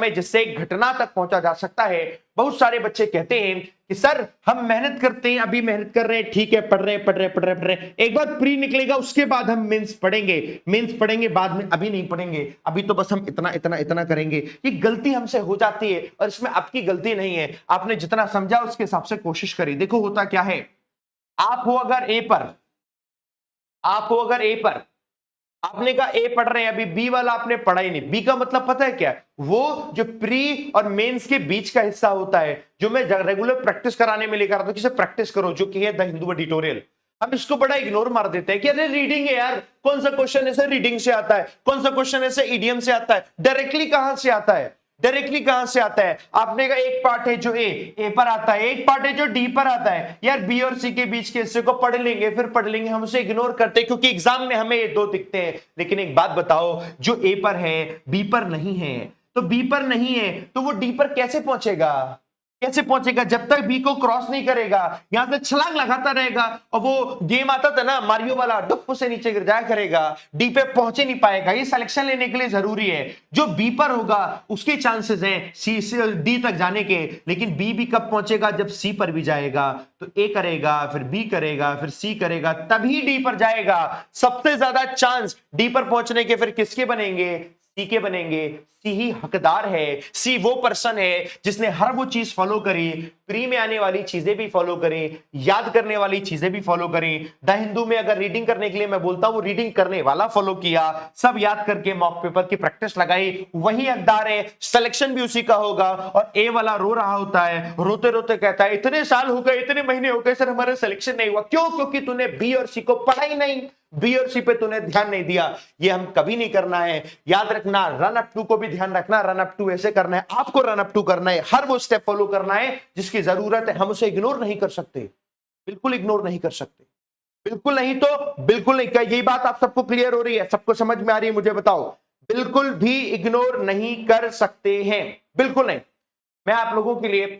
समय जिससे एक घटना तक पहुंचा जा सकता है। बहुत सारे बच्चे कहते हैं कि सर हम मेहनत करते हैं, अभी मेहनत कर रहे हैं, ठीक है, पढ़ रहे हैं, एक बार प्री निकलेगा उसके बाद हम मेंस पढ़ेंगे बाद में, अभी नहीं पढ़ेंगे, अभी तो बस हम इतना इतना इतना करेंगे। ये गलती हमसे हो जाती है और इसमें आपकी गलती नहीं है, आपने जितना समझा उसके हिसाब से कोशिश करी। देखो होता क्या है, आप हो अगर ए पर, आपने कहा ए पढ़ रहे हैं, अभी बी वाला आपने पढ़ा ही नहीं। बी का मतलब पता है क्या, वो जो प्री और मेंस के बीच का हिस्सा होता है, जो मैं रेगुलर प्रैक्टिस कराने में लेकर आता हूं, किसे प्रैक्टिस करो, जो कि है द हिंदू एडिटोरियल। हम इसको बड़ा इग्नोर मार देते हैं कि अरे रीडिंग है यार, कौन सा क्वेश्चन ऐसे रीडिंग से आता है, कौन सा क्वेश्चन ऐसे ईडीएम से आता है, डायरेक्टली कहां से आता है, आपने कहा एक पार्ट है जो ए पर आता है, एक पार्ट है जो डी पर आता है। यार बी और सी के बीच के हिस्से को पढ़ लेंगे, फिर पढ़ लेंगे, हम उसे इग्नोर करते हैं क्योंकि एग्जाम में हमें ये दो दिखते हैं। लेकिन एक बात बताओ, जो ए पर है बी पर नहीं है, तो बी पर नहीं है तो वो डी पर कैसे पहुंचेगा, जब तक बी को क्रॉस नहीं करेगा, यहां से छलांग लगाता रहेगा। और वो गेम आता था ना मारियो वाला, डुप्पू से नीचे गिर जाया करेगा, डी पे पहुंच ही नहीं पाएगा। ये सिलेक्शन लेने के लिए जरूरी है, जो बी पर होगा उसके चांसेस हैं सी से डी तक जाने के। लेकिन बी भी कब पहुंचेगा, जब सी पर भी जाएगा। तो ए करेगा, फिर बी करेगा, फिर सी करेगा, तभी डी पर जाएगा। सबसे ज्यादा चांस डी पर पहुंचने के फिर किसके बनेंगे, सी के बनेंगे। सी ही हकदार है, सी वो पर्सन है जिसने हर वो चीज फॉलो करी, प्री में आने वाली चीजें भी फॉलो करें, याद करने वाली चीजें भी फॉलो करें। द हिंदू में अगर रीडिंग करने के लिए मैं बोलता हूं, वो रीडिंग करने वाला फॉलो किया, सब याद करके मॉक पेपर की प्रैक्टिस लगाई, वही हकदार है, सिलेक्शन भी उसी का होगा। और ए वाला रो रहा होता है, रोते रोते कहता है इतने साल हो गए, इतने महीने हो गए सर, हमारा सिलेक्शन नहीं हुआ। क्यों? क्योंकि तूने बी और सी को पढ़ा ही नहीं, बी और सी पे तूने ध्यान नहीं दिया। ये हम कभी नहीं करना है, याद रखना। रन अप टू को भी ध्यान रखना, रन अप टू ऐसे करना है, आपको रन अप टू करना है, हर वो स्टेप फॉलो करना है जिसकी जरूरत है। हम उसे इग्नोर नहीं कर सकते, बिल्कुल इग्नोर नहीं कर सकते, बिल्कुल नहीं, तो बिल्कुल नहीं। क्या यही बात आप सबको क्लियर हो रही है, सबको समझ में आ रही है? मुझे बताओ। बिल्कुल भी इग्नोर नहीं कर सकते हैं, बिल्कुल नहीं। मैं आप लोगों के लिए